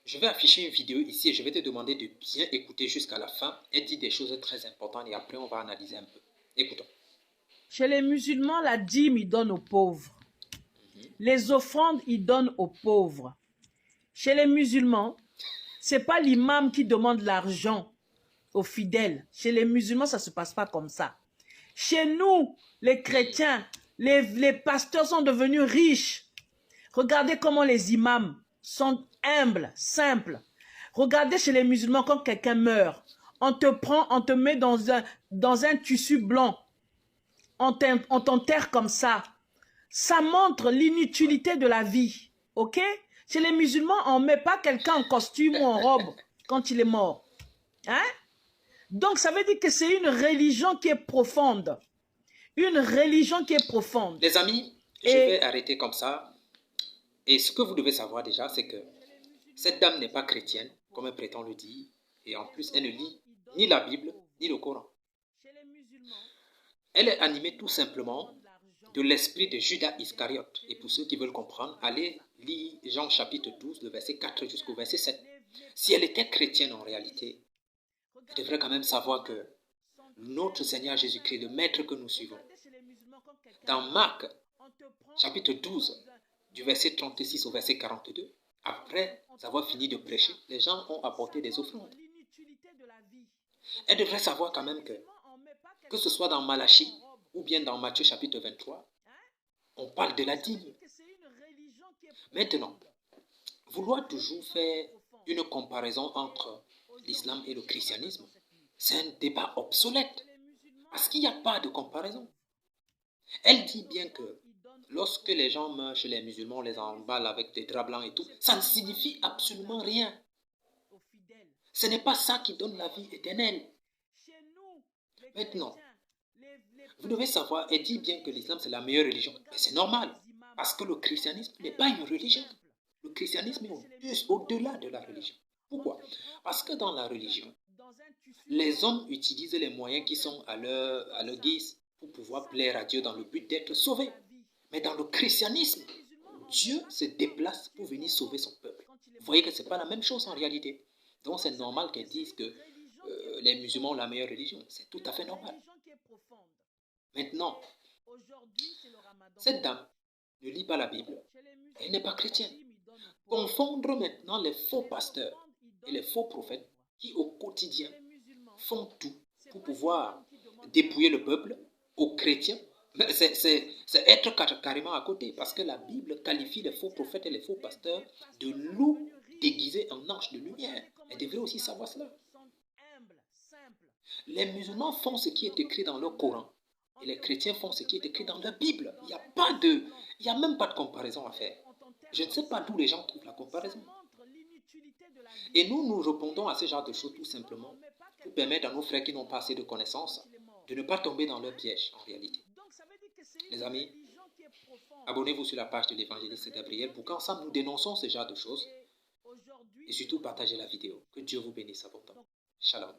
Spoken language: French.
Je vais afficher une vidéo ici et je vais te demander de bien écouter jusqu'à la fin. Elle dit des choses très importantes et après on va analyser un peu. Écoutons. Chez les musulmans, la dîme, ils donnent aux pauvres. Les offrandes, ils donnent aux pauvres. Chez les musulmans, ce n'est pas l'imam qui demande l'argent aux fidèles. Chez les musulmans, ça ne se passe pas comme ça. Chez nous, les chrétiens, les pasteurs sont devenus riches. Regardez comment les imams sont humbles, simples. Regardez chez les musulmans, quand quelqu'un meurt, on te prend, on te met dans un tissu blanc. On t'enterre comme ça. Ça montre l'inutilité de la vie. Ok? Chez les musulmans, on ne met pas quelqu'un en costume ou en robe quand il est mort. Hein? Donc, ça veut dire que c'est une religion qui est profonde. Une religion qui est profonde. Les amis, je vais arrêter comme ça. Et ce que vous devez savoir déjà, c'est que cette dame n'est pas chrétienne, comme elle prétend le dire. Et en plus, elle ne lit ni la Bible, ni le Coran. Elle est animée tout simplement de l'esprit de Judas Iscariote. Et pour ceux qui veulent comprendre, allez lire Jean chapitre 12, le verset 4 jusqu'au verset 7. Si elle était chrétienne en réalité, elle devrait quand même savoir que notre Seigneur Jésus-Christ, le maître que nous suivons, dans Marc chapitre 12, du verset 36 au verset 42, après avoir fini de prêcher, les gens ont apporté des offrandes. Elle devrait savoir quand même que ce soit dans Malachie ou bien dans Matthieu chapitre 23, on parle de la dîme. Maintenant, vouloir toujours faire une comparaison entre l'islam et le christianisme, c'est un débat obsolète. Parce qu'il n'y a pas de comparaison. Elle dit bien que lorsque les gens meurent chez les musulmans, on les emballe avec des draps blancs et tout, ça ne signifie absolument rien. Ce n'est pas ça qui donne la vie éternelle. Maintenant, vous devez savoir, elle dit bien que l'islam c'est la meilleure religion. Mais c'est normal, parce que le christianisme n'est pas une religion. Le christianisme est au-delà de la religion. Pourquoi? Parce que dans la religion, les hommes utilisent les moyens qui sont à leur guise pour pouvoir plaire à Dieu dans le but d'être sauvés. Mais dans le christianisme, Dieu se déplace pour venir sauver son peuple. Vous voyez que ce n'est pas la même chose en réalité. Donc c'est normal qu'elles disent que les musulmans ont la meilleure religion. C'est tout à fait normal. Maintenant, cette dame ne lit pas la Bible. Elle n'est pas chrétienne. Confondre maintenant les faux pasteurs et les faux prophètes qui au quotidien font tout pour pouvoir dépouiller le peuple aux chrétiens, c'est être carrément à côté, parce que la Bible qualifie les faux prophètes et les faux pasteurs de loups déguisés en anges de lumière. Elle devrait aussi savoir cela. Les musulmans font ce qui est écrit dans leur Coran et les chrétiens font ce qui est écrit dans leur Bible. Il n'y a même pas de comparaison à faire. Je ne sais pas d'où les gens trouvent la comparaison. Et nous répondons à ce genre de choses tout simplement pour permettre à nos frères qui n'ont pas assez de connaissances de ne pas tomber dans leur piège en réalité. Les amis, abonnez-vous sur la page de l'évangéliste Gabriel pour qu'ensemble nous dénonçons ce genre de choses et surtout partagez la vidéo. Que Dieu vous bénisse abondamment. Shalom.